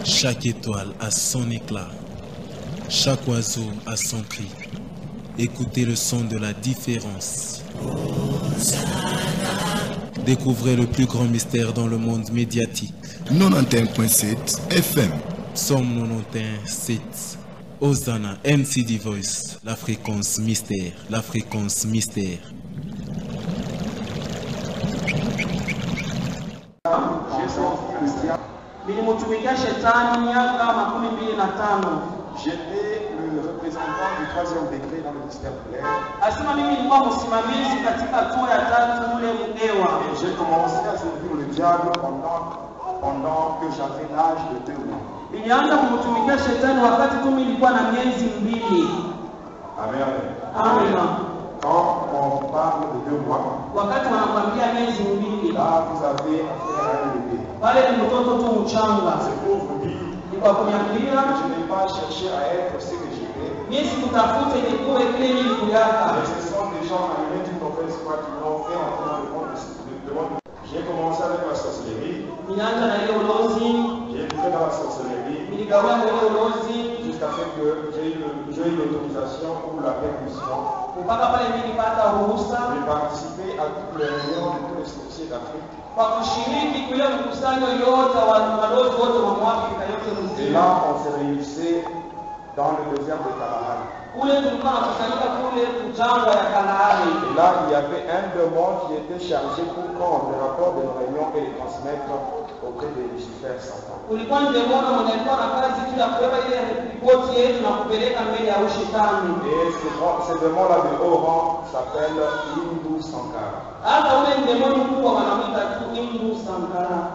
Chaque étoile a son éclat, chaque oiseau a son cri. Écoutez le son de la différence. Découvrez le plus grand mystère dans le monde médiatique. 91.7 FM. Somme 91.7. Hosanna, MCD Voice, la fréquence mystère, la fréquence mystère. J'étais le représentant du 3e décret dans le ministère de l'air. Et j'ai commencé à servir le diable pendant que j'avais l'âge de 2 mois. Amen. Quand on parle de 2 mois, là vous avez affaire à un bébé. C'est pour vous dire que je n'ai pas cherché à être ce que j'étais. Mais ce sont des gens animés d'une mauvaise foi qui m'ont fait entrer dans le monde de monde. J'ai commencé avec la sorcellerie. J'ai écouté dans la sorcellerie. Jusqu'à ce que j'ai eu l'autorisation ou la permission de participer à toutes les réunions de tous les sorciers d'Afrique. Et là, on se réunissait dans le désert de Kalahari. Et là, il y avait un démon qui était chargé pour prendre le rapport de nos réunions et les transmettre auprès de Lucifer Satan. Et ce démon-là de haut rang s'appelle Hindu Sankara.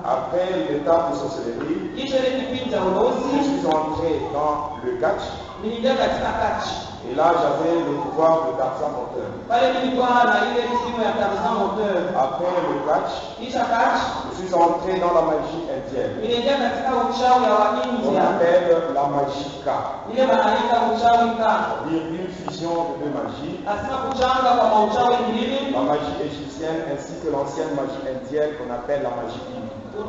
Après l'étape de sorcellerie, je suis entré dans le catch. Et là, j'avais le pouvoir de Tarzan moteur. Après le catch, je suis entré dans la magie indienne. On appelle la magie K. C'est-à-dire une fusion de 2 magies. La magie égyptienne ainsi que l'ancienne magie indienne qu'on appelle la magie hindoue.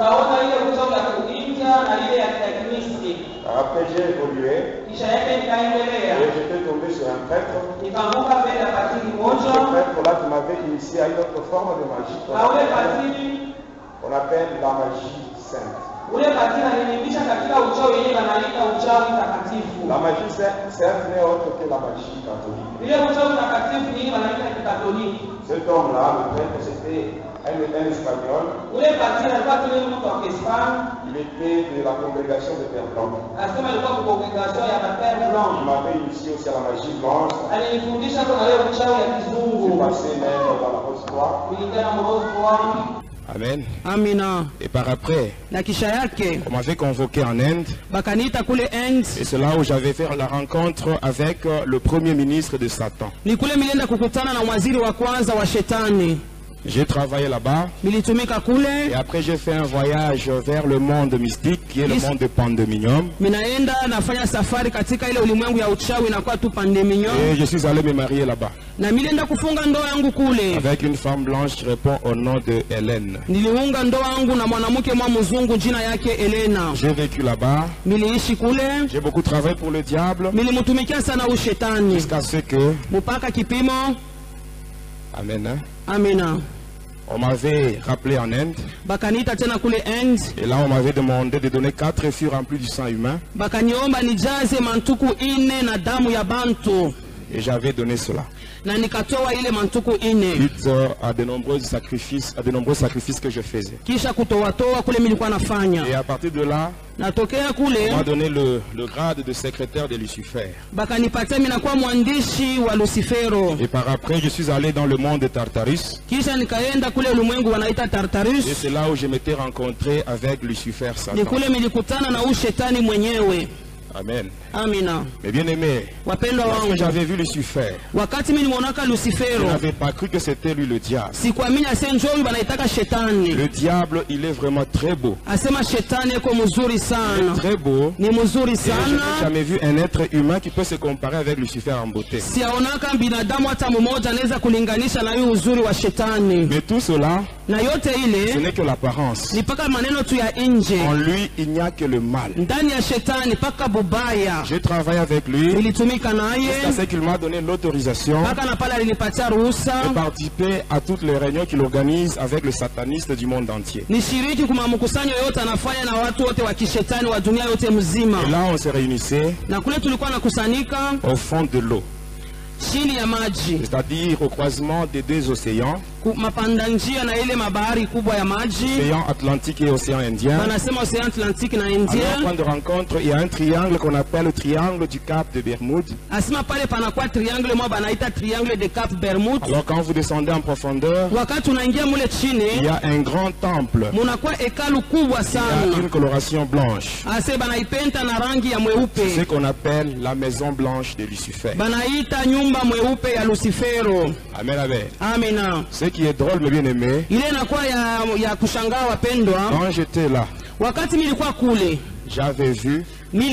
Après j'ai évolué et j'étais tombé sur un prêtre. Ce prêtre-là qui m'avait initié à une autre forme de magie qu'on appelle la magie sainte. La magie sainte n'est autre que la magie catholique. Cet homme-là, le prêtre, c'était un espagnol. Il était de la congrégation de Père Blanc. Il m'avait initié aussi à la magie blanche. Je suis passé même dans la rose noire. Amen. Amina. Et par après, on m'avait convoqué en Inde. Et c'est là où j'avais fait la rencontre avec le premier ministre de Satan. J'ai travaillé là-bas. Et après j'ai fait un voyage vers le monde mystique qui est le monde de Pandemonium. Et je suis allé me marier là-bas. Avec une femme blanche qui répond au nom de Hélène. J'ai vécu là-bas. J'ai beaucoup travaillé pour le diable. Jusqu'à ce que... Amen. Hein? Amina. On m'avait rappelé en Inde. Et là on m'avait demandé de donner 4 fûts remplis du sang humain. Et j'avais donné cela. Suite à de nombreux sacrifices que je faisais. Et à partir de là, on m'a donné le grade de secrétaire de Lucifer. Et par après, je suis allé dans le monde de Tartarus. Et c'est là où je m'étais rencontré avec Lucifer Satan. Amen. Amina. Mais bien aimé, lorsque j'avais vu Lucifer, je n'avais pas cru que c'était lui le diable. Le diable, il est vraiment très beau. Il est très beau. Et je n'ai jamais vu un être humain qui peut se comparer avec Lucifer en beauté. Mais tout cela, Na yote ile ce n'est que l'apparence. ni paka maneno tu ya nje. En lui, il n'y a que le mal. Ndani ya shetani paka bubaya. J'ai travaillé avec lui Nilitumika naye jusqu'à ce qu'il m'a donné l'autorisation paka na pala alinipatia ruhusa de participer à toutes les réunions qu'il organise avec les satanistes du monde entier. nishiriki kuma mkusanyo yote anafanya na watu wote wa kishetani wa dunia yote mzima. Et là, on se réunissait Na kule tulikuwa nakusanyika au fond de l'eau, chini ya maji, c'est-à-dire au croisement des deux océans, mapanda njia na ile mabahari kubwa ya maji, océan Atlantique et océan Indien. wanasema Ocean Atlantic na À leur India. point de rencontre, il y a un triangle qu'on appelle le triangle du Cap de Bermude. Asema pale panakuwa triangle moja banaita triangle de Cap Bermude. Alors quand vous descendez en profondeur, Wakati unaingia mule il chini y a un grand temple. munakuwa hekalu kubwa Il y a sana. une coloration blanche. Ase banaipenta na rangi ya C'est ce mweupe, qu'on appelle la maison blanche de Lucifer. banaita nyumba mweupe ya Lucifero. Amen, amen. Amina. Ce qui est drôle, mais bien aimé, Ile inakuwa ya kushangaa wapendwa. quand j'étais là, Wakati milikuwa kule j'avais vu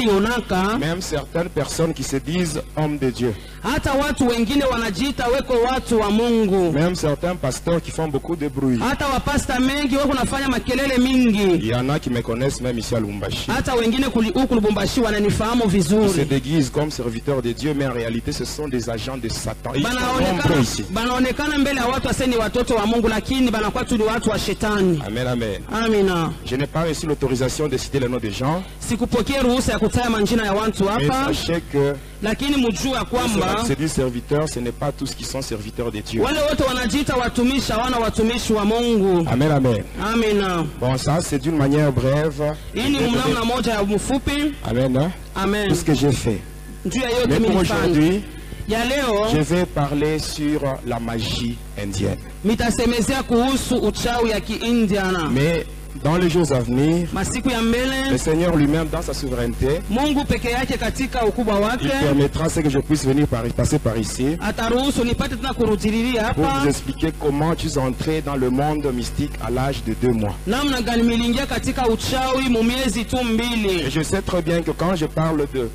milionaka même certaines personnes qui se disent hommes de Dieu. hata watu wengine wanajiita weko watu wa Mungu, Même certains pasteurs qui font beaucoup de bruit. hata wapasta mengi wako nafanya makelele mingi, Il y en a qui me connaissent même ici à Lubumbashi. hata wengine huku Lubumbashi wananifahamu Ils se vizuri. déguisent comme serviteurs de Dieu, mais en réalité ce sont des agents de Satan. Ils sont nombreux ici. Banaonekana mbele ya watu aseni watoto wa Mungu, lakini banakuwa tu ni watu wa shetani. Amen, amen. Amina. Je n'ai pas reçu l'autorisation de citer les noms des gens, Sikupokea ruhusa ya kutaya manjina ya watu mais hapa, sachez que lakini mjue ya ceux kwamba qui se disent serviteurs, ce n'est pas tous qui sont serviteurs de Dieu. wale wote wanajiita watumishi hawana watumishi wa Mungu. Amen, amen. Amina. Bon, ça c'est d'une manière brève. Hii ni mnamna moja ya mfupi. Amen, hein? Amen. Tout ce que j'ai fait. Juu ya yote Mais pour milifanya aujourd'hui, ya leo je vais parler sur la magie indienne. mitasemezea kuhusu uchawi ya Kiindiana. Mais dans les jours à venir, Masiku ya le mbele Seigneur lui-même, dans sa souveraineté, Mungu peke yake katika ukubwa il wake permettra ce que je puisse venir passer par ici ataruhusu nipate tena kurudililia pour hapa vous expliquer comment tu es entré dans le monde mystique à l'âge de 2 mois. namna gani milingia katika uchawi mu miezi tu Et mbili. je sais très bien que quand je parle de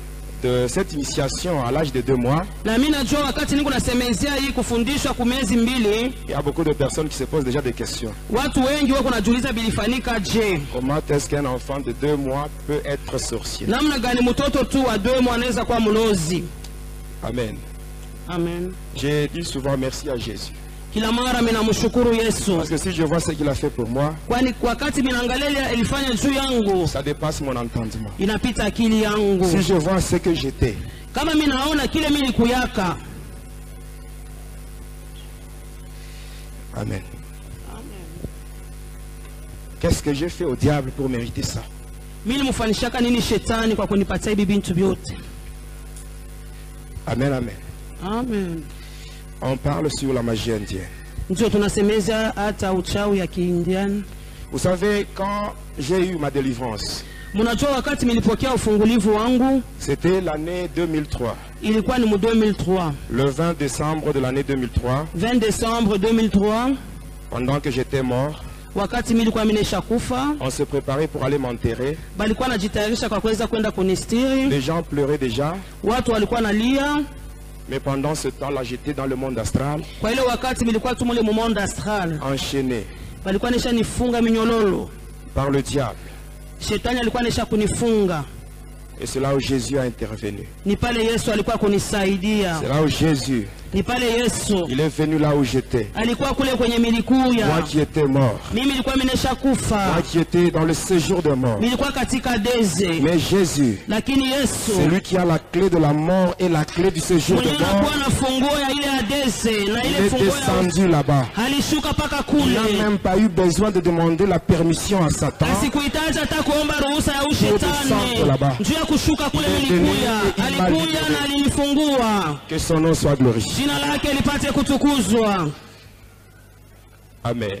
cette initiation à l'âge de 2 mois, Na mimi najua wakati niko nasemezea hii kufundishwa kwa miezi mbili, il y a beaucoup de personnes qui se posent déjà des questions. watu wengi wako najiuliza bilifanyika je, Comment est-ce qu'un enfant de 2 mois peut être sorcier? namna gani mtoto tu wa 2 mois anaweza kuwa mlozi? Amen. Amen. J'ai dit souvent merci à Jésus. Kila mara mimi namshukuru Yesu, Parce que si je vois ce qu'il a fait pour moi, kwani wakati minaangalia ilifanya juu yangu ça dépasse mon entendement. inapita akili yangu. Si je vois ce que j'étais, Kama mimi naona kile mimi nikuyaka. amen. Qu'est-ce que j'ai fait au diable pour mériter ça? Mimi nilimfanishaka nini shetani kwa kunipatia hivi bintu vyote? Amen, amen. Amen. On parle sur la magie indienne. Ndio tunasemeza hata uchawi ya Kiindiana. Vous savez, quand j'ai eu ma délivrance, Mnajua wakati nilipokea ufungulivu wangu c'était l'année 2003. ilikuwa ni mu 2003. Le 20 décembre de l'année 2003, 20 décembre 2003, pendant que j'étais mort, wakati mimi nilikuwa nimeshakufa, on se préparait pour aller m'enterrer. balikuwa najitayarisha kwa kuweza kwenda kunistiri. Les gens pleuraient déjà, Watu walikuwa nalia. mais pendant ce temps-là, j'étais dans le monde astral, Kwa ile wakati nilikuwa tu mule mu monde astral. enchaîné Balikuwa nisha nifunga minyololo. par le diable. Shetani alikuwa nisha kunifunga. Et c'est là où Jésus a intervenu. Ni pale Yesu alikuwa kunisaidia. C'est là où Jésus, Ni pale Yesu il est venu là où j'étais. alikuwa kule kwenye milikuya. Moi qui étais mort, Mimi nilikuwa nimesha moi kufa. qui étais dans le séjour de mort. Nilikuwa katika deze. Mais Jésus, Lakini Yesu c'est lui qui a la clé de la mort et la clé du séjour de mwenye mort. anakuwa na funguo ya ile ya deze na Il ile est funguo ya descendu là-bas. alishuka paka Il n'a kule. même pas eu besoin de demander la permission à Satan. Asikuhitaji hata kuomba ruhusa ya descendre ushetani là-bas. juu ya kushuka kule Il est milikuya. venu et il m'a Alikuya libéré. na alinifungua. Que son nom soit glorifié. Jina lake lipate kutukuzwa. Amen.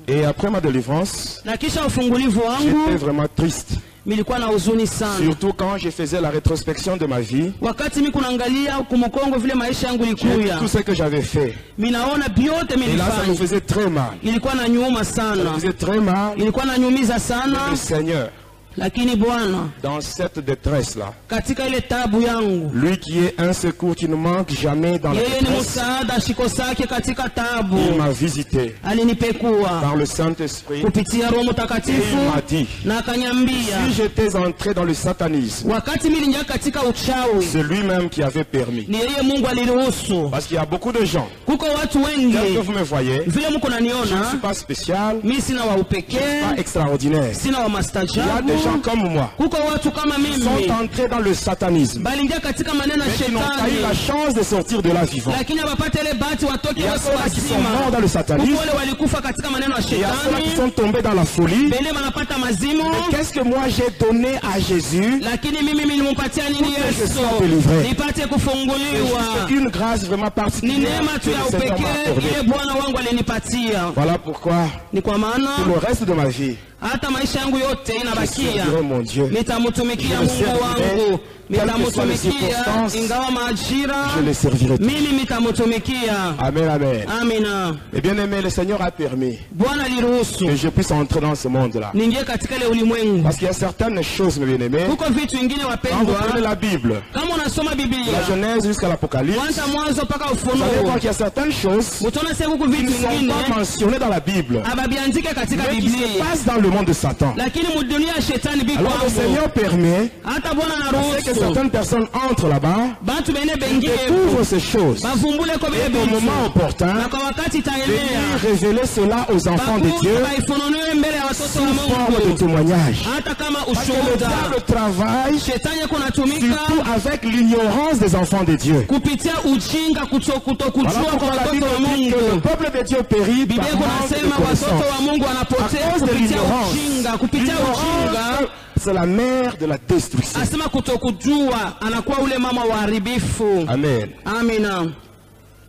Et après ma délivrance, Na kisha ufungulivu j'étais wangu vraiment triste. nilikuwa na huzuni sana. Surtout quand je faisais la rétrospection de ma vie. Wakati mimi kunaangalia kumkongo vile maisha yangu J'ai vu ilikuya. tout ce que j'avais fait. Minaona vyote Et là, ça me milifanya. faisait très mal. Ilikuwa na nyuma Ça me sana. faisait très mal. Ilikuwa na nyumiza sana. Le Seigneur, Lakini Bwana, dans cette détresse-là, katika ile tabu yangu, lui qui est un secours qui ne manque jamais dans la yeye ni détresse, msaada shikosake katika tabu. il m'a visité Alinipekua par le Saint-Esprit kupitia Roho et Mtakatifu il m'a dit, na akaniambia, si j'étais entré dans le satanisme, wakati mimi niingia katika uchawi, c'est lui-même qui avait permis. ni yeye Mungu aliruhusu. Parce qu'il y a beaucoup de gens, Kuko watu tel que wengi vous me voyez, vile mko je ne suis naniona, pas spécial, mimi sina wa pas upekee, extraordinaire. sina wa Il y a mastajabu. des gens comme moi Kuko watu kama qui sont mimi entrés dans le satanisme, balingia katika maneno ya mais qui n'ont pas eu la shetani, chance de sortir de là vivant. lakini hawapata ile bahati watoke Il y a wako ceux-là qui sont morts wazima. dans le satanisme, Kuko wale walikufa katika maneno ya il y a ceux-là qui shetani, sont tombés dans la folie. bele wanapata mazimu. Mais qu'est-ce que moi j'ai donné à Jésus? Lakini mimi nilimpatia nini je Yesu? sois délivré. Nipate kufunguliwa. C'est une grâce vraiment Ni particulière neema tu que ya le Seigneur m'a upekee accordée. ile Bwana wangu alinipatia. Voilà pourquoi, Ni kwa pour maana le reste de ma vie, hata maisha yangu yote je inabakia, servirai mon Dieu. nitamtumikia Je le Mungu servirai, wangu, quelles que soient les nitamtumikia circonstances, ingawa majira, Je le servirai. mimi nitamtumikia. Amen, amen. Amina. Et bien aimé, le Seigneur a permis Bwana aliruhusu que je puisse entrer dans ce monde-là. niingie katika ile ulimwengu. Parce qu'il y a certaines choses, mes bien-aimés, Kuko vitu vingine quand vous wapendwa, prenez la Bible, kama unasoma de la Biblia Genèse jusqu'à l'Apocalypse, kwanza mwanzo mpaka vous allez voir Ufunuo, qu'il y a certaines choses utaona sasa kuko qui vitu ne sont vingine pas mentionnées dans la Bible, ababiandike katika mais qui se Biblia, passent dans le monde de Satan. lakini mudunia ya shetani biko Alors le hapo. Seigneur permet Hata Bwana c'est que anaruhusu certaines personnes entrent là-bas, batu bene bengine découvrent ces choses, bavumbule ko et bile au moment vitu, opportun, na kwa wakati de lui itaenea révéler cela aux enfants de Dieu baifununiwe mbele ya watoto sous wa forme de Mungu, témoignage. hata kama Parce que le ushuhuda. diable travaille Shetani kunatumika surtout avec l'ignorance des enfants de Dieu. kupitia ujinga, kutokujua Voilà kwa pourquoi la Bible watoto wa dit que le Mungu. peuple de Dieu périt par Biblia manque de kunasema watoto connaissance. wa Mungu wanapotea À cause de kupitia l'ignorance. ujinga, kupitia ujinga. L'ignorance, c'est la mère de la destruction. Asema kutokujua anakuwa ule mama wa haribifu. Amen. Amina.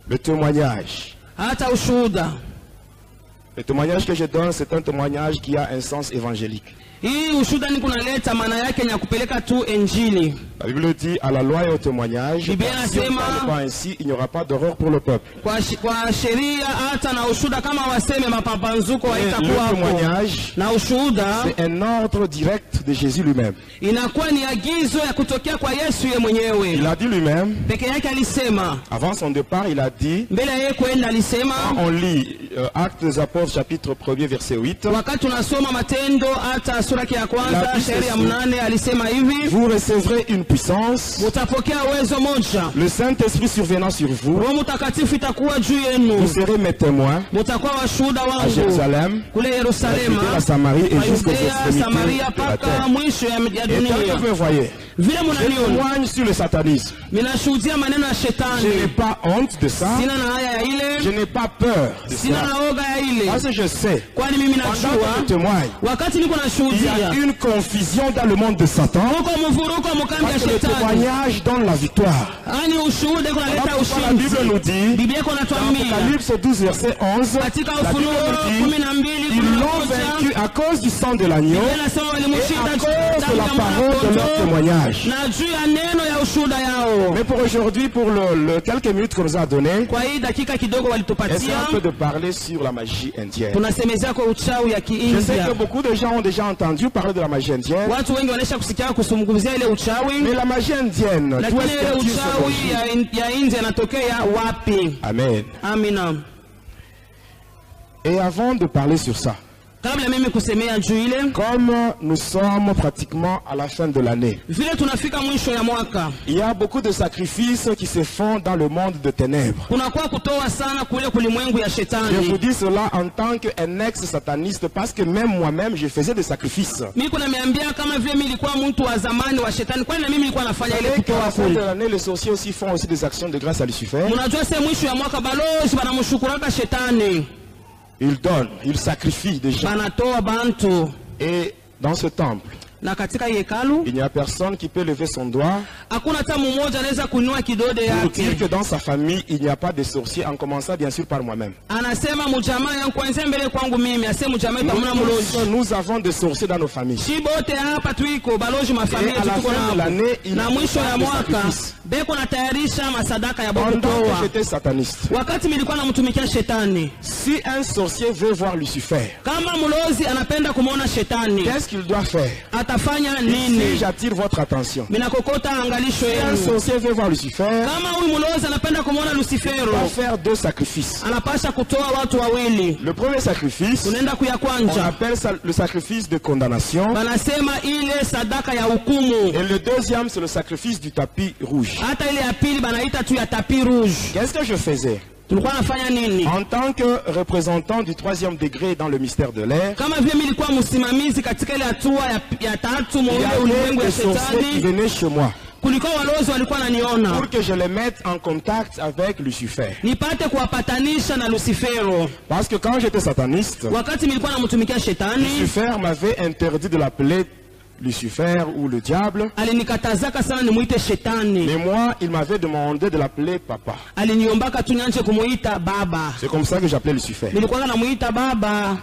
Le témoignage. Hata ushuhuda, Le témoignage que je donne, c'est un témoignage qui a un sens évangélique. hii ushuhuda ni kunaleta maana yake ni ya kupeleka tu Injili. La Bible dit à la loi et au témoignage, Biblia si on ne inasema- parle pas ainsi, il n'y aura pas d'horreur pour le peuple. Kwa sheria hata na ushuhuda kama waseme mapambazuko Et haitakuwa le hapo. témoignage, Na ushuhuda c'est un ordre direct de Jésus lui-même. inakuwa ni agizo ya kutokea kwa Yesu ye mwenyewe. Il a dit lui-même, Peke yake alisema, avant son départ, il a dit, mbele ya yeye kwenda alisema, on lit Actes des Apôtres chapitre 1er verset 8, wakati tunasoma Matendo hata sura ya La kwanza puissance. shairi ya 8 alisema hivi, vous recevrez une puissance, mutapokea uwezo moja, le Saint-Esprit survenant sur vous, Roho Mtakatifu itakuwa juu yenu, vous serez mes témoins mutakuwa washuhuda à wangu Jérusalem, kule la Yerusalema, Samarie et jusqu'aux Yudea, extrémités Samaria de la mpaka terre. mwisho ya Et tel que dunia. vous me voyez, Vile je munaniona témoigne sur le satanisme. minashuhudia maneno ya Je n'ai shetani, pas honte de ça, sina na haya ya je ile, n'ai pas peur de sina ça. na oga ya ile, Parce que je sais, kwani mimi pendant que je najua témoigne, wakati niko il y a nashuhudia une confusion dans le monde de Satan, huko mvuruko mkambi ya parce que le shetani, témoignage donne la victoire. ani ushuhuda iko Voilà naleta pourquoi la Bible nous ushindi. dit, Biblia iko dans natuambia Apocalypse 12 verset 11, katika la Bible Ufunuo nous dit, 12 ils l'ont vaincu à cause du sang de l'agneau Biblia inasema et walimushinda à cause de la parole de leur témoignage. na juu ya neno ya ushuhuda yao. Mais pour aujourd'hui, pour le quelques minutes qu'on nous a donné, Kwa hii dakika kidogo essayons walitupatia, un peu de parler sur la magie indienne. tunasemezea kwa uchawi ya Je sais Kiindia. que beaucoup de gens ont déjà entendu parler de la magie indienne, Watu wengi wanaisha kusikia kusumgumzia ile uchawi, mais la magie indienne, d'où lakini est-ce ile qu'elle tire son uchawi origine? ya India inatokea wapi? Amen. Amina. Et avant de parler sur ça, Kabla mimi kusemea juu ile, comme nous sommes pratiquement à la fin de l'année, vile tunafika mwisho ya mwaka, il y a beaucoup de sacrifices qui se font dans le monde de ténèbres. kunakuwa kutoa sana kule kulimwengu ya Je vous shetani. dis cela en tant qu'un ex-sataniste parce que même moi-même, je faisais des sacrifices. Mimi kuna niambia kama vile mimi nilikuwa mtu wa zamani wa shetani, kwani na mimi nilikuwa nafanya ile Et qu'à kutoa la fin de kule. l'année, les sorciers aussi font aussi des actions de grâce à Lucifer. Mnajua sasa mwisho ya mwaka balozi banamshukuraka shetani, Ils donnent, ils sacrifient des gens. banatoa bantu, Et dans ce temple, na katika hekalu il n'y a personne qui peut lever son doigt hakuna hata mmoja anaweza kuinua kidole pour dire yake. que dans sa famille, il n'y a pas de sorciers, en commençant bien sûr par moi-même. Anasema mjamaa yangu kwanza mbele kwangu mimi, asema mjamaa itamuna mloji. Nous avons des sorciers dans nos familles. Shibote hapa tuiko balozi mafamilia Et à la tuko fin de nao. l'année, il Na mwisho ya des mwaka sacrifices. beko natayarisha masadaka ya Pendant que bokutoa. j'étais sataniste, Wakati nilikuwa namtumikia shetani, si un sorcier veut voir Lucifer, kama mlozi anapenda kumuona shetani, qu'est-ce qu'il doit faire? atafanya Si nini? j'attire votre attention, Minakokota angalisho si un yenu. sorcier veut voir Lucifer, Kama huyu mulozi anapenda kumwona il Lucifero, va faire 2 sacrifices. anapasha kutoa watu wawili. Le premier sacrifice, Tunaenda kuya on kwanja. appelle ça le sacrifice de condamnation. Banasema ile sadaka ya hukumu. Et le deuxième, c'est le sacrifice du tapis rouge. Hata ile ya pili banaita tu ya tapis rouge. Qu'est-ce que je faisais? Tulikuwa nafanya nini? En tant que représentant du 3e degré dans le mystère de l'air, Kama vile mimi nilikuwa msimamizi katika ile hatua ya tatu il y muule avait ulimwengu ya des sorciers qui shetani, venaient chez moi kulikuwa walozi walikuwa naniona pour que je les mette en contact avec Lucifer. nipate kuwapatanisha na Lucifero. Parce que quand j'étais sataniste, Wakati nilikuwa namtumikia shetani, Lucifer m'avait interdit de l'appeler Lucifer ou le diable. alinikatazaka sana nimuite shetani. Mais moi, il m'avait demandé de l'appeler papa. Aliniombaka tu nianze kumuita baba. C'est comme ça que j'appelais Lucifer. Nilikuwa namuita baba.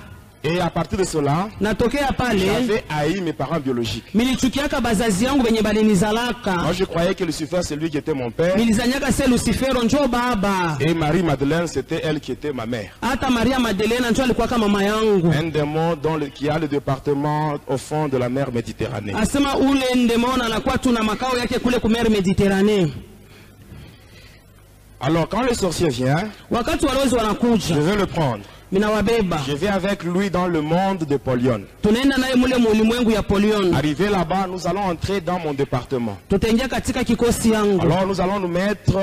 Et à partir de cela, Natokea pale j'avais haï mes parents biologiques. milichukiaka bazazi yangu benye balinizalaka. Moi, je croyais que Lucifer, c'est lui qui était mon père. Nilizanyaka se Lucifero njo baba. Et Marie-Madeleine, c'était elle qui était ma mère. Hata Maria Madelena njo alikuwa kama mama yangu. Un démon qui a le département au fond de la mer Méditerranée. Asema ule ndemona anakuwa tu na makao yake kule kumeri Mediterranee. Alors, quand le sorcier vient, Wakati walozi je wanakuja, vais le prendre. minawabeba. Je vais avec lui dans le monde de Polion. Tunaenda naye mule mulimwengu ya Polion. Arrivé là-bas, nous allons entrer dans mon département. Tutaingia katika kikosi yangu. Alors, nous allons nous mettre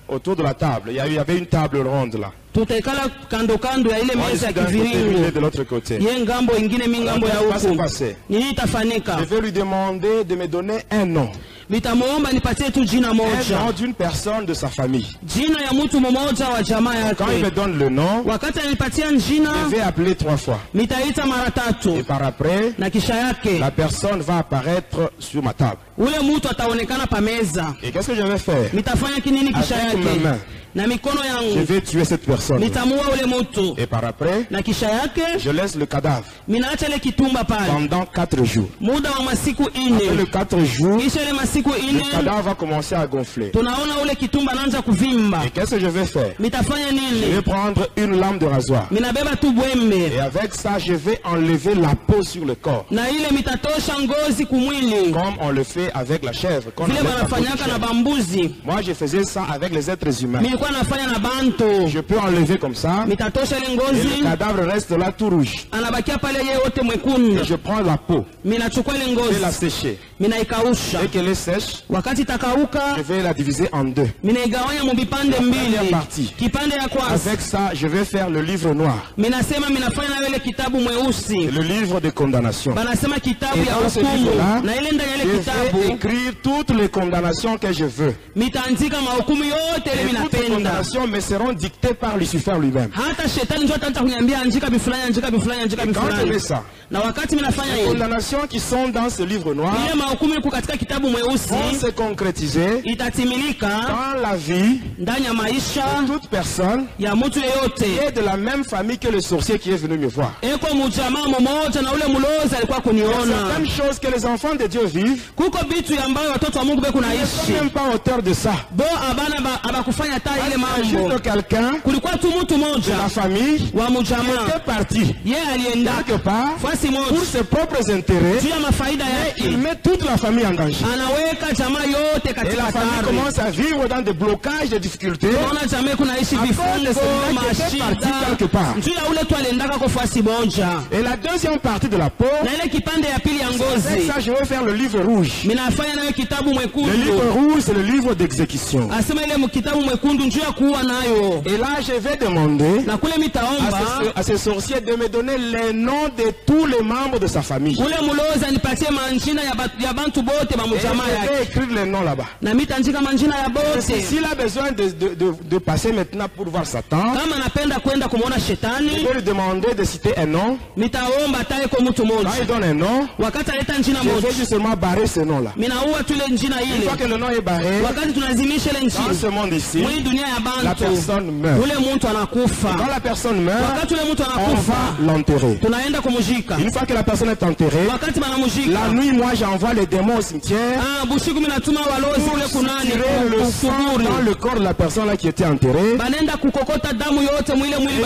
autour de la table. Il y avait une table ronde là. Tutaikala kando kando ya ile Moi, je meza suis ya d'un côté, lui, il est kiviringo. de l'autre côté. Ye ngambo ingine mi ngambo ya Alors, qu'est-ce qui huku. va se passer? Nini itafanika? Je vais lui demander de me donner un nom. Nitamuomba nipatie tu jina Un nom moja. d'une personne de sa famille. Jina ya mtu mmoja wa jamaa Quand il me yake. donne le nom, Wakati ananipatia jina, je vais appeler 3 fois. nitaita mara Et tatu. par après, Na kisha yake, la personne va apparaître sur ma table. ule mtu ataonekana pa meza. Et qu'est-ce que je vais faire? Nitafanya kinini kisha Avec mes yake? mains. Na mikono Je yangu. vais tuer cette personne. Nitamuua ule mtu. Et par après, Na kisha yake, je laisse le cadavre minaacha ile kitumba pale. pendant 4 jours. Muda wa masiku Après les ine. 4 jours, Kisha ile masiku le ine, cadavre va commencer à gonfler. tunaona ule kitumba anaanza kuvimba. Et qu'est-ce que je vais faire? Mitafanya Je nini? vais prendre une lame de rasoir. Minabeba tu bwembe. Et avec ça, je vais enlever la peau sur le corps. Na ile mitatosha ngozi kumwili. Comme on le fait avec la chèvre. Qu'on Vile enlève la peau du wanafanyaka na chèvre. bambuzi. Moi, je faisais ça avec les êtres humains. Nilikuwa nafanya na bantu. Je peux enlever comme ça. Mitatosha ile Et ngozi. le cadavre reste là tout rouge. Anabakia pale yeye wote mwekundu. Et je prends la peau. Minachukua ile Je vais la ngozi. sécher. Minaikausha. Dès qu'elle est sèche, Wakati itakauka, je vais la diviser en 2. minaigawanya mu vipande Première mbili. partie. Kipande ya kwanza, Avec ça, je vais faire le livre noir. minasema minafanya na ile kitabu mweusi. Le livre de condamnation. Banasema kitabu Et ya dans ce hukumu. livre-là, Na ile ndani ya je ile vais kitabu écrire toutes les condamnations que je veux. mitaandika mahukumu yote ile Et toutes les minapenda. condamnations me seront dictées par Lucifer lui-même. Hata shetani ndio ataanza kuniambia andika bifulani, andika bifulani, andika Et quand je bifulani. fais ça, Na wakati minafanya les hiyo, condamnations qui sont dans ce livre noir ile mahukumu iko katika kitabu vont mweusi se concrétiser itatimilika dans la vie ndani ya maisha de toute personne ya mtu qui yeyote. est de la même famille que le sorcier qui est venu me voir. Eko mjamaa mmoja na ule mlozi alikuwa Il y a kuniona. certaines choses que les enfants de Dieu vivent, Kuko bitu ambayo watoto wa Mungu beko ils ne sont naishi. même pas auteurs de ça. Bo abana abakufanya hata ile Il y a mambo. juste quelqu'un Kulikuwa tu mtu de la mmoja famille wa qui mjamaa. était parti Yeye alienda quelque part fasi pour moja ses propres intérêts. juu ya mafaida Il yake. met toute la famille en danger. Anaweka jamaa yote Et katika la famille hatari. commence à vivre dans des blocages, des difficultés. Unaona jamaa kunaishi À cause de vifungo, celui qui était parti quelque part. mashida. Juu ya ule tu aliendaka kwa fasi moja. Et la deuxième partie de la peau, Na ile kipande ya pili ya avec ngozi. ça, je vais faire le livre rouge. Minafanya nayo kitabu Le mwekundu. livre rouge, c'est le livre d'exécution. Asema ile kitabu mwekundu njuu ya kuua nayo. Et là, je vais demander Na kule mitaomba à ce sorcier de me donner les noms de tous les membres de sa famille. ule mulozi anipatie manjina ya bantu bote ba Et mjamaa je vais yake. écrire les noms là-bas. Na mitaandika manjina ya bote. S'il a besoin de passer maintenant pour voir Satan, Kama napenda kwenda kumuona je shetani, vais lui demander de citer un nom. nitaomba taye kwa mtu Quand il mmoja. donne un nom, Wakati aleta njina je vais moja, justement barrer ce nom-là. minaua tu ile njina Une fois ile. que le nom est barré, Wakati tunazimisha ile dans ce njina monde ici, mwii dunia la personne meurt. Quand la personne meurt, on va l'enterrer. Une fois que la personne est enterrée, la nuit, moi j'envoie les démons au cimetière pour tirer le sang dans le corps de la personne là qui était enterrée. Et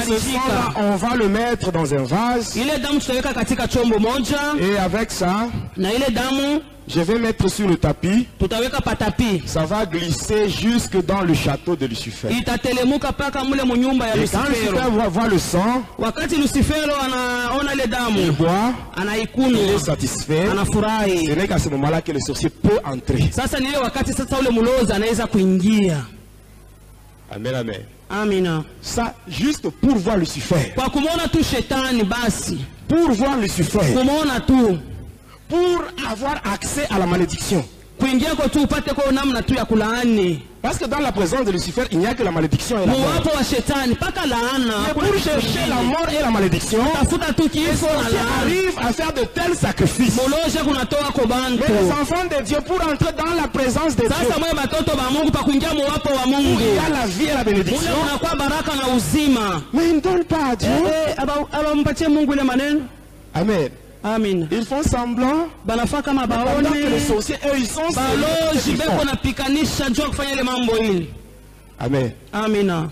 ce sang-là, on va le mettre dans un vase. Et avec ça, je vais mettre sur le tapis. Ça va glisser jusque dans le château de Lucifer. Et quand Lucifer voit le sang, il boit, il est satisfait. Ce n'est qu'à ce moment-là que le sorcier peut entrer. Amen, amen. Amina. Ça, juste pour voir Lucifer. Pour voir Lucifer. Pour avoir accès à la malédiction. Parce que dans la présence de Lucifer, il n'y a que la malédiction et la mort. Mais pour chercher la mort et la malédiction, les sorciers arrivent à faire de tels sacrifices. Mais les enfants de Dieu, pour entrer dans la présence de Dieu, il y a la vie et la bénédiction. Mais ils ne donnent pas à Dieu. Amen. Amen. Ils font semblant. Pendant que les sorciers, eux, ils sont Amen. Amen.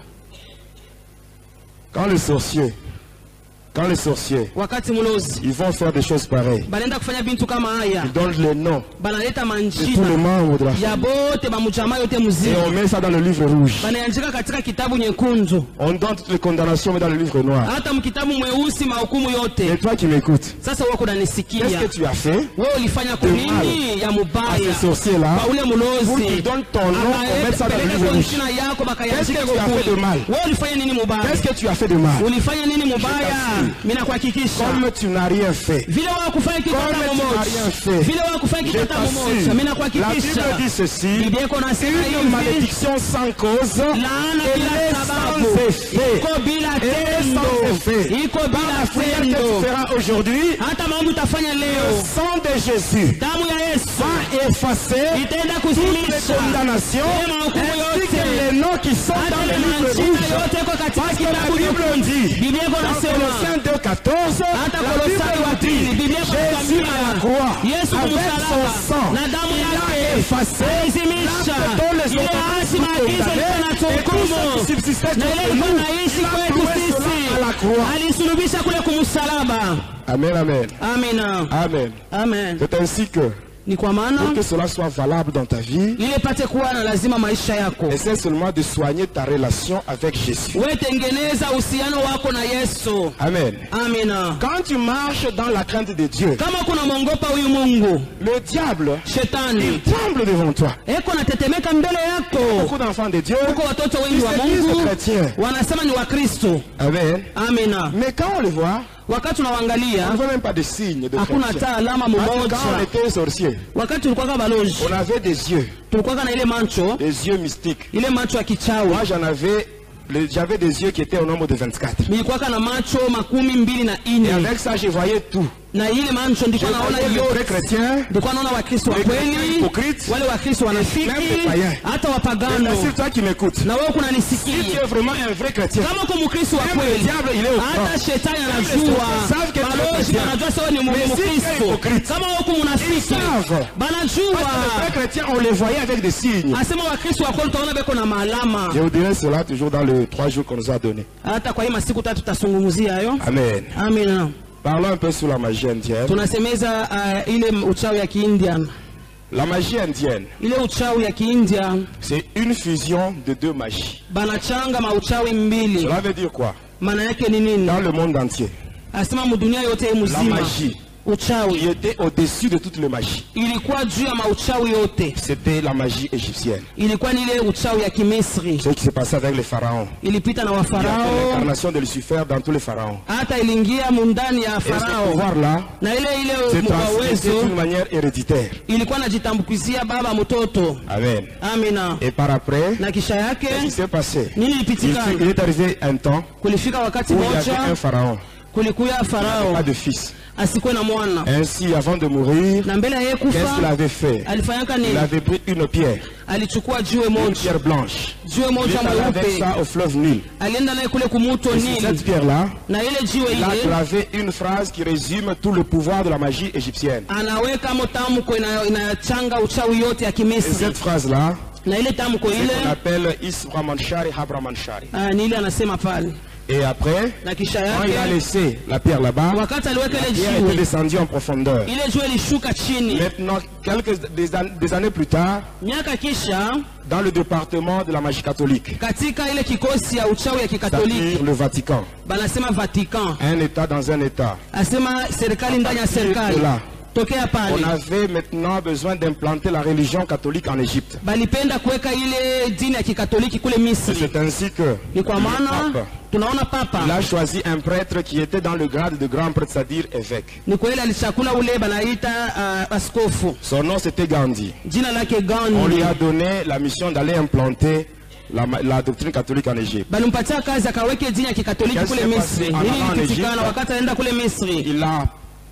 Quand les sorciers, ils vont faire des choses pareilles. Ils donnent les noms de tous les membres de la famille. Et on met ça dans le livre rouge. On donne toutes les condamnations mais dans le livre noir. Et toi qui m'écoutes, qu'est-ce que tu as fait de mal à ces sorciers-là pour qu'ils donnent ton nom, on met ça dans le livre rouge? Qu'est-ce que tu as fait de mal? Qu'est-ce que tu as fait de mal? Comme tu n'as rien fait. Je la Bible dit ceci: une malédiction sans cause et sans effet. Par la prière que tu feras aujourd'hui, le sang de Jésus va effacer toutes les condamnations ainsi que les noms qui sont dans le livre rouge. Parce que la Bible dit dans Colossiens 2:14, la Bible dit Jésus à la croix avec son sang, il a effacé l'acte dont les autorités sont condamnés, et tout ce qui subsistait contre nous, il a cloué cela à la croix. Amen, amen. Amen. Amen. Amen. C'est ainsi que pour que cela soit valable dans ta vie, essaie seulement de soigner ta relation avec Jésus. Amen. Quand tu marches dans la crainte de Dieu, le diable, il tremble devant toi. Beaucoup d'enfants de Dieu, ils se disent chrétiens. Amen. Mais quand on le voit, on ne voit même pas de signes de chrétien. Quand on était sorcier, on avait des yeux mystiques. Moi j'avais des yeux qui étaient au nombre de 24. Et avec ça je voyais tout. Je voyais les vrais chrétiens, les hypocrites, même les païens. Et c'est toi qui m'écoutes. Si tu es vraiment un vrai chrétien, même le diable il est au courant. Ils savent que tu es chrétien. Mais si tu es hypocrite, ils savent. Parce que les vrais chrétiens, on les voyait avec des signes. Je vous dirai cela toujours dans les 3 jours qu'on nous a donnés. Amen. Amen. Parlons un peu sur la magie indienne. La magie indienne, c'est une fusion de 2 magies. Cela veut dire quoi? Dans le monde entier, la magie qui était au-dessus de toutes les magies, c'était la magie égyptienne. Ce qui s'est passé avec les pharaons. Il y a l'incarnation de Lucifer dans tous les pharaons. Et ce pouvoir-là s'est transmis d'une manière héréditaire. Amen. Et par après, qu'est-ce qui s'est passé? Il est arrivé un temps où il y avait un pharaon. Il n'avait pas de fils. Ainsi, avant de mourir, qu'est-ce qu'il avait fait? Il avait pris une pierre. alichukua jiwe une moja, pierre blanche. jiwe Il moja est allé avec mweupe, ça au fleuve Nil. alienda naye kule kumuto Et sur Nili, cette pierre-là, na ile jiwe il a ile gravé une phrase qui résume tout le pouvoir de la magie égyptienne. anaweka motamko inachanga uchawi yote ya Et Kimisri, cette phrase-là, na ile tamko c'est qu'on ile appelle Isra Manshari, Habra Manshari. ni ile anasema pale, Et après, na kisha quand il a yake laissé la pierre là-bas, wakati aliweka la ile pierre était jiwe, descendue en profondeur. ile jiwe lishuka chini. Maintenant, des années plus tard, Miaka kisha dans le département de la magie catholique, katika ile kikosi ya uchawi ya c'est-à-dire Kikatoliki le Vatican, banasema Vatican, un État dans un État, asema serikali ndani ya serikali, là, tokea on pale avait maintenant besoin d'implanter la religion catholique en Égypte. balipenda kuweka ile dini ya Kikatoliki kule Et Misri. c'est ainsi que Ni kwa le maana pape, tunaona il papa a choisi un prêtre qui était dans le grade de grand prêtre, c'est-à-dire évêque. ni kweli alichakula ule banaita askofu, Son nom c'était Gandhi. jina lake On lui Gandhi. a donné la mission d'aller implanter la doctrine catholique en Égypte. Balimpatia kazi akaweke dini ya Kikatoliki Qu'est-ce kule qui s'est Misri. passé? Nini En ilipitikana Egypte? wakati anaenda kule Misri?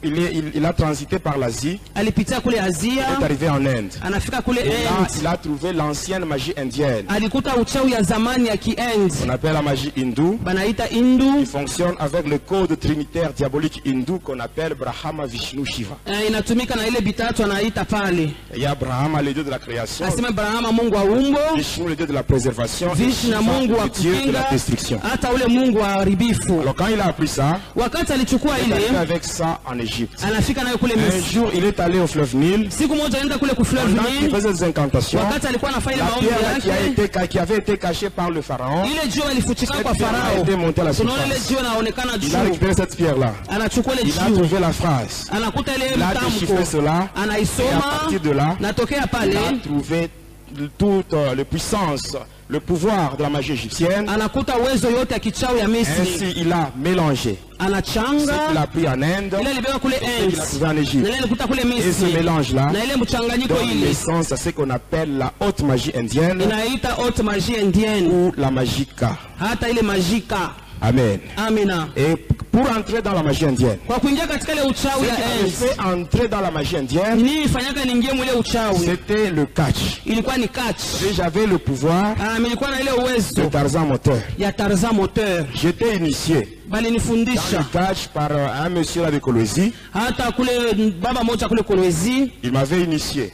Il a transité par l'Asie, Alipitia kule il est Asia, arrivé en Inde. anafika kule Et là, End, il a trouvé l'ancienne magie indienne. alikuta uchawi ya zamani ya Kiend On appelle la magie hindoue. banaita Hindu. Il fonctionne avec le code trinitaire diabolique hindou qu'on appelle Brahma, Vishnu, Shiva. Inatumika na ile bitatu anaita pale, Il y a Brahma, le dieu de la création, asema Brahma Mungu wa umbo, Vishnu, le dieu de la préservation, et Vishnu na Shiva, Mungu wa le dieu de la kukinga, destruction. hata ule Mungu wa haribifu. Alors quand il a appris ça, Wakati alichukua il est arrivé ile avec ça en Égypte. anafika nayo kule Un Misri. jour, il est allé au fleuve Nil. Siku moja anaenda kule ku fleuve Pendant qu'il Nile, faisait des incantations, wakati alikuwa anafanya ile la maombi pierre yake, qui avait été cachée par le pharaon, ile jiwe alifuchika kwa cette pierre a Farao. été montée à la Tunaona ile surface. jiwe inaonekana Il a juu, récupéré cette pierre-là. anachukua ile Il a jiwe, trouvé la phrase. anakuta ile Il a déchiffré mtamko, cela. Et à anaisoma, partir de là, na tokea il pale a trouvé toute la puissance, le pouvoir de la magie égyptienne. anakuta uwezo yote ya kichawi ya Misri, Ainsi, il a mélangé ce qu'il anachanga a pris en Inde ile alibeba kule et ce qu'il a End trouvé en na Égypte. ile alikuta kule Et ce Misri, mélange-là na ile mchanganyiko donne ile naissance à ce qu'on appelle la haute magie indienne inaita haute magie indienne, ou la magika. hata ile majika. Amen. Amina. Et pour entrer dans la magie indienne, Kwa kuingia katika ile ce uchawi qui ya avait End, fait entrer dans la magie indienne, nini ifanyaka niingie mwile uchawi? c'était le catch. Ilikuwa ni catch. Et j'avais le pouvoir Nilikuwa na ile de uwezo Tarzan moteur. ya Tarzan moteur, J'étais initié dans balinifundisha le catch par un monsieur là de Kolwezi. hata kule baba moja kule Kolwezi Il m'avait initié.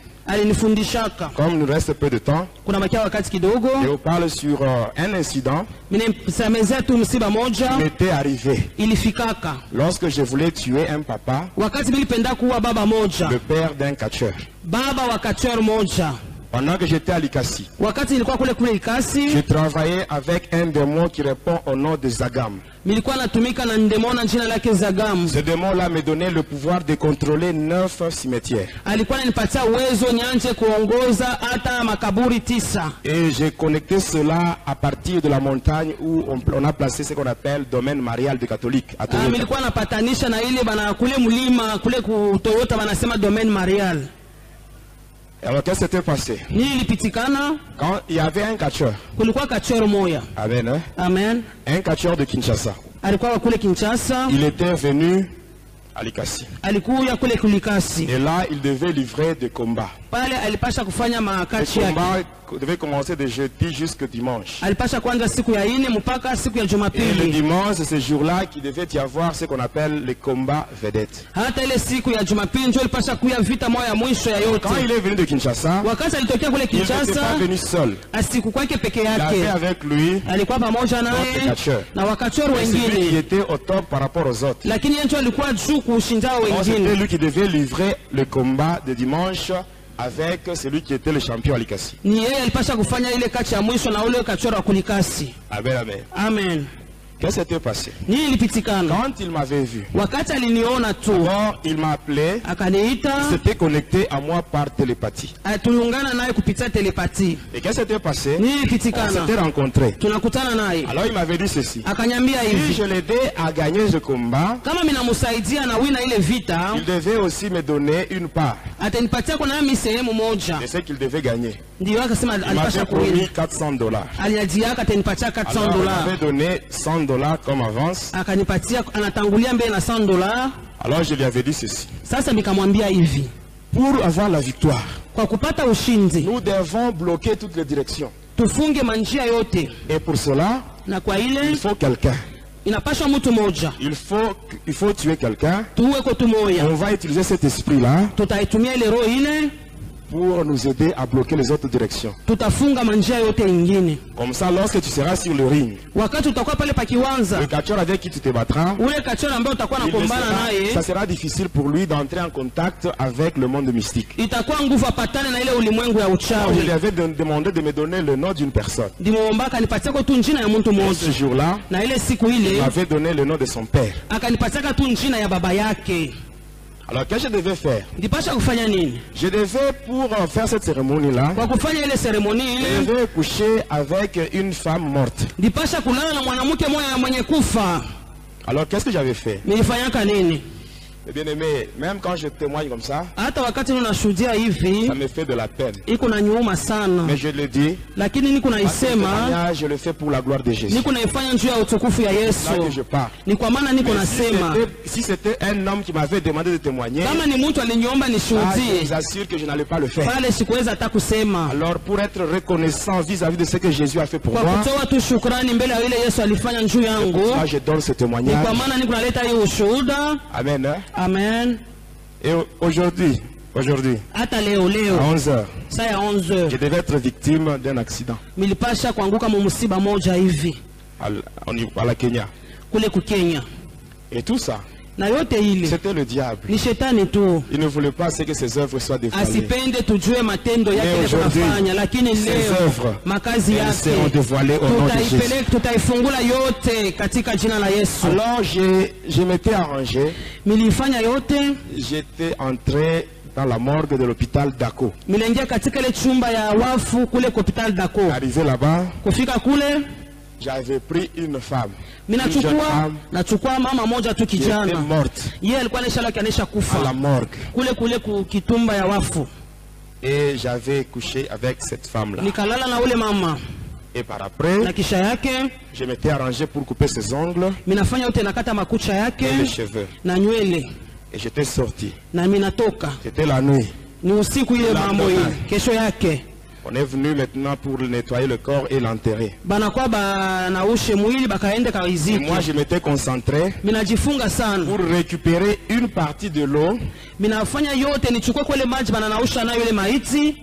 alinifundishaka. Comme il nous reste peu de temps, Kuna bakia wakati kidogo, je vous parle sur un incident minisemezea tu msiba moja qui m'était arrivé. ilifikaka Lorsque je voulais tuer un papa, wakati nilipenda kuwa baba moja, le père d'un catcheur. baba wa kachor moja. Pendant que j'étais à Likasi, Wakati nilikuwa kule Ikasi, je travaillais avec un démon qui répond au nom de Zagam. nilikuwa natumika na ndemona jina lake Zagam. Ce démon-là me donnait le pouvoir de contrôler 9 cimetières. Alikuwa ananipatia uwezo nianje kuongoza hata makaburi 9. Et j'ai connecté cela à partir de la montagne où on a placé ce qu'on appelle domaine marial de catholique. À Toyota. Nilikuwa napatanisha na ile bana kule mlima kule ku Toyota banasema domaine marial. Alors qu'est-ce qui s'était passé? Nini ilipitikana? Quand il y avait un catcheur, Kulikuwa kachoro moya. Amen, hein? Amen. Un catcheur de Kinshasa. Alikuwa kule Kinshasa, Il était venu à Likasi. alikuya kule Kulikasi. Et là, il devait livrer des combats. Pale alipasha kufanya Les makachi yake. combats devaient commencer de jeudi jusqu'au dimanche. Alipasha kuanza siku ya ine mpaka siku ya Et le Jumapili. dimanche, c'est ce jour-là qu'il devait y avoir ce qu'on appelle les combats vedettes. Hata ile siku ya Jumapili ndio alipasha kuya vita moja ya mwisho ya yote. Quand il est venu de Kinshasa, Wakati alitokea kule il n'était pas Kinshasa, venu seul. asiku kwake peke Il avait yake. avec lui Alikuwa pamoja d'autres naye catcheurs. na wakachoro C'est lui qui wengine. était au top par rapport aux autres. Lakini yeye ndio alikuwa juu kushinda Donc, c'était wengine. lui qui devait livrer le combat de dimanche avec celui qui était le champion à Likasi. Ni yeye alipasha kufanya ile kachi ya mwisho na ule kachoro wa Kulikasi. Amen, amen. Amen. Qu'est-ce qui s'était passé? Nini ilipitikana? Quand il m'avait vu, Wakati aliniona tu, alors il m'a appelé, akaniita, il s'était connecté à moi par télépathie. tuliungana naye kupitia telepati. Et qu'est-ce qui s'était passé? Nini On ilipitikana? s'était rencontrés. Tunakutana naye. Alors il m'avait dit ceci. Akanyambia Si hivi, je l'aidais à gagner ce combat, kama minamsaidia na wina ile vita, il devait aussi me donner une part atanipatia kuna nami sehemu moja. de ce qu'il devait gagner. Ndio akasema Il alipasha m'avait promis kuwina. $400. Aliajiaka atanipatia Alors il $400. m'avait donné $100 comme avance. Akanipatia, anatangulia mbele na $100. Alors je lui avais dit ceci. Sasa nikamwambia hivi, Pour avoir la victoire, kwa kupata ushindi nous devons bloquer toutes les directions. tufunge manjia yote, Et pour cela, na kwa ile il faut quelqu'un. inapaswa mtu moja, Il faut tuer quelqu'un. tuwe ko tumoya. On va utiliser cet esprit-là Tutaitumia ile roho ile, pour nous aider à bloquer les autres directions. tutafunga manjia yote ingine. Comme ça, lorsque tu seras sur le ring, Wakati utakuwa pale pakiwanza, le catcheur avec qui tu te battras, ule kachora ambaye utakuwa nakombana naye, ça sera difficile pour lui d'entrer en contact avec le monde mystique. itakuwa nguvu apatane na ile ulimwengu ya Je lui uchawi. avais demandé de me donner le nom d'une personne. Ndimwomba akanipatia tu njina ya mtu Et mmoja, ce jour-là, na ile siku il ile m'avait donné le nom de son père. akanipatia tu njina ya baba yake. Alors, qu'est-ce que je devais faire? Ndipasha kufanya nini? Je devais, pour faire cette cérémonie-là, Kwa kufanya ile seremoni je ile, devais coucher avec une femme morte. ndipasha kulala na mwanamke mmoja mwenye kufa. Alors, qu'est-ce que j'avais fait? Nilifanyaka nini? Eh bien aimé, même quand je témoigne comme ça, Hata wakati ninashuhudia hivi ça me fait de la peine. iko na nyuma sana, Mais je le dis, lakini niko parce que ce naisema, témoignage, je le fais pour la gloire de Jésus. niko naifanya njoo ya utukufu ya C'est là Yesu. que je parle. Ni kwa maana niko Mais nasema, si c'était un homme qui m'avait demandé de témoigner, kama ni mtu aliniomba je nishuhudie, vous assure que je n'allais pas le faire. pale sikuweza hata kusema. Alors, pour être reconnaissant vis-à-vis de ce que Jésus a fait pour Kwa moi, kutoa tu shukrani mbele ya ile Yesu alifanya njoo yangu, moi je donne ce ni kwa témoignage. maana niko naleta hiyo ushuhuda. Amen. Hein? Amen. Et aujourd'hui, Hata leo à 11h, saa ya 11h je devais être victime d'un accident nilipasha kuanguka mu msiba moja hivi à la Kenya. kule kukenya, Et tout ça, na yote ile c'était le diable. ni shetani tu, Il ne voulait pas que ses œuvres soient dévoilées. asipende tujue matendo yake Mais ile aujourd'hui, tunafanya, lakini ses leo œuvres, makazi elles seront yake dévoilées au nom de Jésus. tutaipeleka, tutaifungula yote katika jina la Yesu. Alors je m'étais arrangé, Milifanya yote, j'étais entré dans la morgue de l'hôpital Dako. milengia katika ile chumba ya wafu kule kwa hospitali Dako. Arrivé là-bas, Kufika kule j'avais pris une femme, une jeune femme nachukua mama moja tu qui était kijana, morte yeye alikuwa anisha à la kufa morgue. kule kitumba ya wafu. Et j'avais couché avec cette femme-là. Nikalala na ule mama, Et par après, na kisha yake je m'étais arrangé pour couper ses ongles minafanya yote, nakata makucha yake et les cheveux. na nywele Et j'étais sorti. na minatoka. C'était la nuit. Ni usiku ile mambo ile. Kesho yake On est venu maintenant pour nettoyer le corps et l'enterrer. banakuwa banaushe mwili bakaende Et kaiziki. moi, je m'étais concentré Minajifunga sana, pour récupérer une partie de l'eau minafanya yote nichukue kwele maji bananausha nayo ile maiti,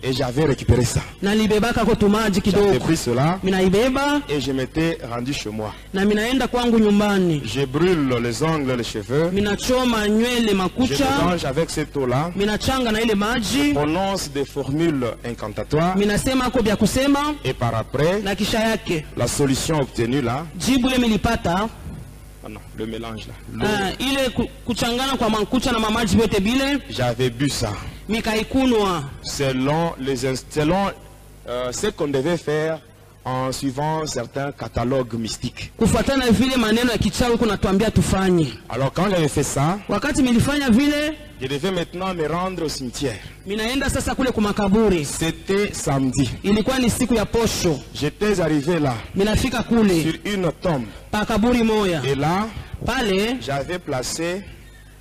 et j'avais récupéré ça. na nibebaka kwa tumaji J'avais kidogo, pris cela minaibeba et je m'étais rendu chez moi. na minaenda kwangu nyumbani, Je brûle les ongles, les cheveux. minachoma nywele Je makucha, mélange avec cette eau-là. minachanga na ile maji, Prononce des formules incantatoires. minasema ako vya kusema, Et par après, na kisha yake la solution obtenue là. jibu ile milipata. Ah non, le mélange là. L'eau. Ile kuchangana kwa mankucha na mamaji yote bile J'avais bu ça. mikaikunwa Selon ce qu'on devait faire en suivant certains catalogues mystiques. kufuatana vile maneno ya kichawi kunatuambia tufanye. Alors quand j'avais fait ça, Wakati milifanya vile, je devais maintenant me rendre au cimetière. minaenda sasa kule kumakaburi. C'était samedi. Ilikuwa ni siku ya posho, J'étais arrivé là, minafika kule sur une tombe. pa kaburi moya Et là, pale, j'avais placé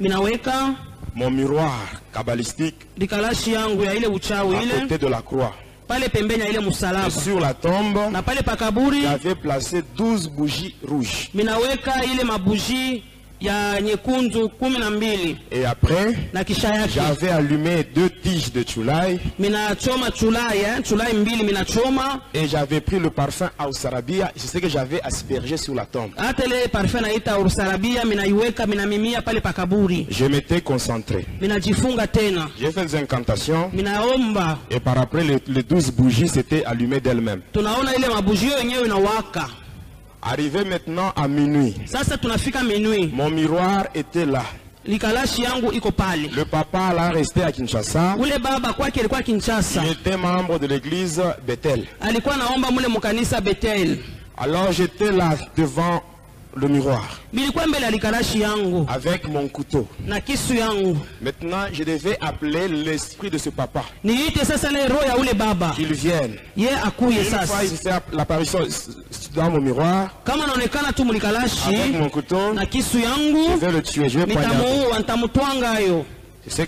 minaweka mon miroir kabbalistique likalashi yangu ya ile uchawi à ile côté de la croix. pale pembeni ya ile Et msalaba, sur la tombe, na pale pa kaburi j'avais placé 12 bougies rouges. minaweka ile mabuji ya nyekundu 12, Et après, na kisha yake j'avais allumé 2 tiges de chulai minachoma chulai mbili minachoma, et j'avais pris le parfum Ausarabia. C'est ce que j'avais aspergé sur la tombe. hata ile parfum naita urusarabia minaiweka minamimia pale pa kaburi, Je m'étais concentré. minajifunga tena, J'ai fait des incantations minaomba. et par après, les 12 bougies s'étaient allumées d'elles-mêmes. Tunaona ile mabujio yenyewe inawaka. Arrivé maintenant à minuit, Sasa tunafika minui, mon miroir était là. likalashi yangu iko pale. Le papa là restait à Kinshasa. Ule baba kwake alikuwa Kinshasa, J'étais membre de l'église Bethel. alikuwa naomba mule mukanisa Betel. Alors j'étais là devant le miroir Bilikuwa mbele ya likalashi yangu avec mon couteau. na kisu yangu. Maintenant, je devais appeler l'esprit de ce papa. Niite sasa ile roho ya ule baba, Qu'il vienne. ye akuye Une fois sasa. il fait l'apparition dans mon miroir, Kama naonekana tu avec mulikalashi mon couteau, na kisu je yangu, vais le tuer, je vais poignarder. nitamuua, nitamutwanga hayo. C'est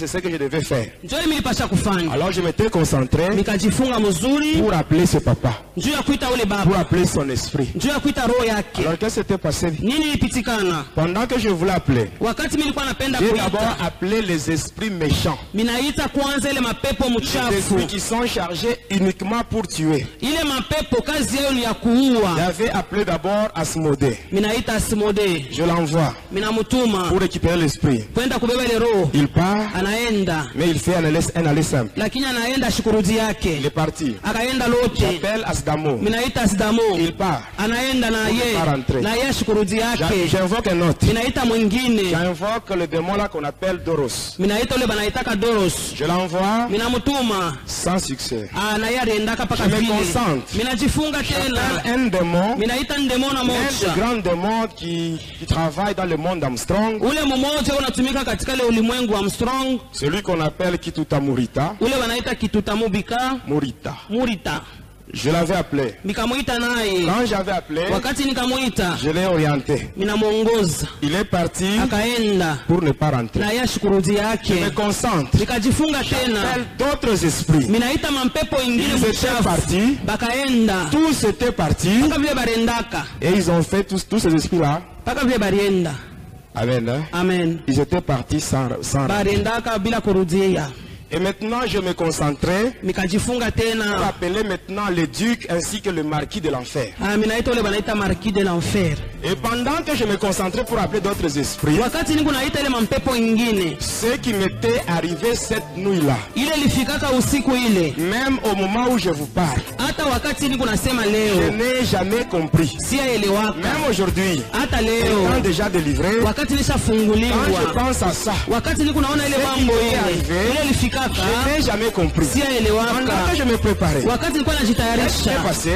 ce que je devais faire. Njoo nilipasha kufanya. Alors je m'étais concentré Nikajifunga mzuri pour appeler ce papa, njoo ya kuita ule pour baba. appeler son esprit. Njoo ya kuita roho yake. Alors qu'est-ce qui s'était passé? Nini ilipitikana? Pendant que je voulais appeler, Wakati mimi nilikuwa napenda j'ai d'abord kuita, appelé les esprits méchants. minaita kwanza ile mapepo Les mchafu. esprits qui sont chargés uniquement pour tuer. Ile mapepo kazi yao ni ya kuua. J'avais appelé d'abord Asmodée. Minaita Asmodee. Je l'envoie Minamutuma pour récupérer l'esprit. kwenda kubeba ile roho. Il part, Anaenda. mais il fait un aller simple. Lakini anaenda shukurudi Il yake. est parti. Akaenda lote. J'appelle Asdamo. Minaita Asdamo. Il part. Anaenda na Pas rentrer. ye. Na ye shukurudi yake. J'invoque un autre. Minaita mwingine. J'invoque le démon là qu'on appelle Doros. Minaita ule banaitaka Doros. Je l'envoie Minamutuma. sans succès. Na ye aliendaka paka Je me vile. concentre. Minajifunga tena. Un démon, Minaita ndemona un des moja. grands démons qui travaille dans le monde Armstrong, Ule mmoja unatumika katika ile ulimwengu wa Armstrong. celui qu'on appelle Kituta Murita. Ule wanaita Kitutamubika Murita. Murita. Je l'avais appelé. Nikamuita naye. Quand j'avais appelé, Wakati nikamuita, je l'ai orienté. minamuongoza. Il est parti Akaenda. pour ne pas rentrer. Na ye shukurudi Je yake. me concentre. Nikajifunga tena. J'appelle d'autres esprits. Minaita mampepo ingine Ils étaient mchafu. partis. Bakaenda. Tous étaient partis. Paka vile barendaka. Et ils ont fait tous ces esprits-là. Paka vile barienda. Amen. Hein? Amen. Ils étaient partis sans Barendaka bila kurudia. Et maintenant, je me concentrais Nikajifunga pour tena. appeler maintenant le duc ainsi que le marquis de l'enfer. Minaita ule banaita marquis de l'enfer. Et pendant que je me concentrais pour appeler d'autres esprits, Wakati niko naita ile mampepo ingine. ce qui m'était arrivé cette nuit-là, Ile lifikaka usiku ile. même au moment où je vous parle, Hata wakati niko nasema je leo. n'ai jamais compris. Siyaelewaka. Même aujourd'hui, Hata étant leo. déjà délivré, Wakati quand je nishafunguliwa. pense à ça, Wakati niko naona ile mambo ile lifikaka. je n'ai jamais compris. Pendant Siyaelewaka. que je me préparais, Wakati nilikuwa najitayarisha.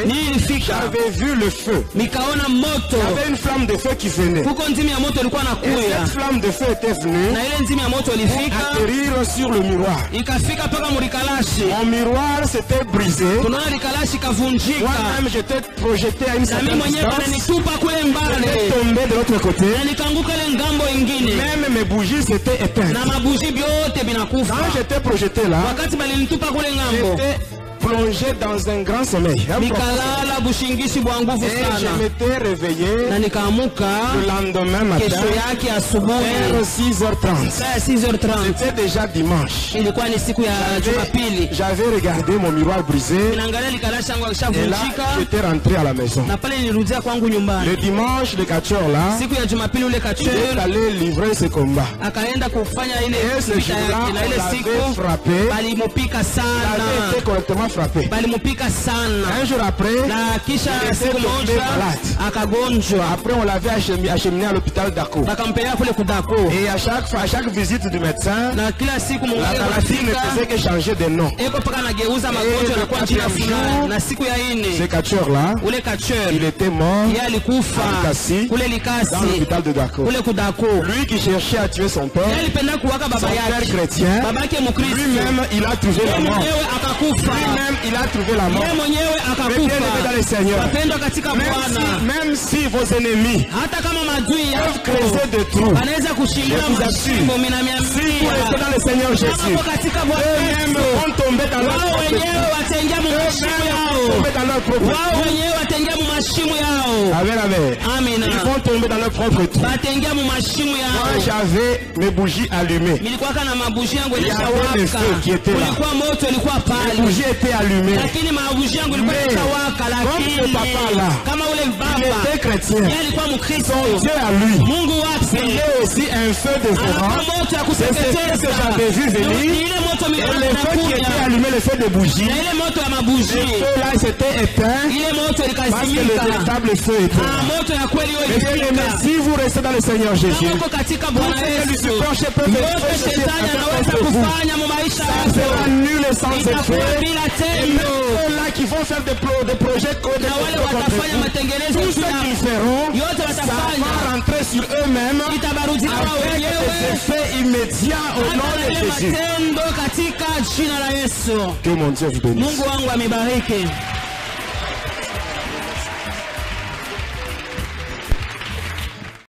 Nini ilifika? j'avais vu le feu. Nikaona moto. Il y avait une flamme de feu qui venait. Kuko nzimi ya moto ilikuwa Et nakuya. cette flamme de feu était venue Na ile nzimi ya moto ilifika. atterrir sur le miroir. Ikafika paka murikalashi. Mon miroir s'était brisé. Tunaona likalashi kavunjika. Moi-même, j'étais projeté à une Na mimi certaine mwenyewe distance. bananitupa kule mbali. J'étais tombé de l'autre côté. Na nikaanguka ile ngambo ingine. Même mes bougies s'étaient éteintes. Na mabuji byote binakufa. Quand j'étais projeté là, Wakati balinitupa kule ngambo. j'étais plongé dans un grand sommeil. Nikalala bushingishi bwa nguvu Et je sana. m'étais réveillé Na nikaamuka le lendemain kesho matin yake asubuhi vers 6h30. saa 6h30. C'était déjà dimanche. Ilikuwa ni siku ya Jumapili. J'avais regardé mon miroir brisé Ninaangalia likalashi yangu et là, akishavunjika j'étais rentré à la maison. na pale nilirudia kwangu nyumbani. Le dimanche, le catcheur là, Siku ya Jumapili ule il est kacheur allé livrer ce combat. akaenda kufanya ile Et ce vita jour-là, yake, na ile on l'avait siku frappé. balimupika Il avait été sana, correctement frappé. balimupika sana, Un jour après, na kisha il était siku tombé moja malade. akagonjwa, Après, on l'avait acheminé à l'hôpital d'Ako. bakampeleka kule kudako, Et à chaque visite du médecin, na kila siku la munganga maladie ne faisait anafika que changer de nom. eko paka nageuza magonjwa na kwa jina fulani, na siku ya Ce ine catcheur-là, ule kacheur il était mort yeye alikufa Likasi, kule dans Likasi l'hôpital de Dako. kule kudako. Lui qui cherchait à tuer son père, Yeye alipenda kuwaka son baba père yake, chrétien, babake Mkristo, lui-même, il a trouvé la yeye mort. mwenyewe akakufa, Lui-même, il a trouvé la mort. yeye mwenyewe Bien-aimés dans le akakufa. Seigneur. Wapendwa katika Bwana, Même si vos ennemis hata kama maadui peuvent yako creuser des trous, wanaweza kushindia Je vous assure, mashimo, mimi si vous restez dans le Seigneur Jésus, Kama katika Bwana eux-mêmes Yesu, vont tomber dans leur wao propre wenyewe trou. wataingia mu mashimo Eux-mêmes vont yao, tomber dans leur propre wao trou. wenyewe wataingia mu mashimo yao. Amen, amen. Amina, Ils vont tomber dans leur propre trou. wataingia mu mashimo Moi, yao. j'avais mes bougies allumées. Nilikuwa kana mabuji yangu Il y avait des ilishawaka, feux qui étaient là. kulikuwa moto ilikuwa Les pale, bougies étaient allumées. lakini mabuji yangu ilikuwa Mais, ilishawaka, comme ce lakini papa-là, kama ule Il baba était chrétien. yeye alikuwa Mkristo, Dieu à lui. Mungu wake Il est aussi un feu dévorant. anapa moto ya C'est ce kuteketeza. que j'avais vu venir. Ni ile moto Et milikuwa le feu qui était inakuja, allumé, le feu de bougie, na ile moto ya le mabuji, feu là s'était éteint ile moto parce que le ikazimika. véritable feu était là. Moto ya kweli hiyo Mes bien-aimés, ilifika. si vous restez dans le Seigneur Jésus, Kama uko katika tout Bwana ce que Yesu, Lucifer peut yote faire shetani anaweza contre vous, kufanya mu maisha ça yako sera nul et sans itakuwa effet. bila Et tendo, même ceux-là qui vont faire des projets na wale watafanya matengenezo tout ce juu qu'ils yako, feront, yote ça watafanya va rentrer sur eux-mêmes itabarudia wao avec wenyewe des effets immédiats au nom hata de na ile Jésus. matendo katika jina la Yesu. Que mon Dieu vous bénisse. Mungu wangu amebariki.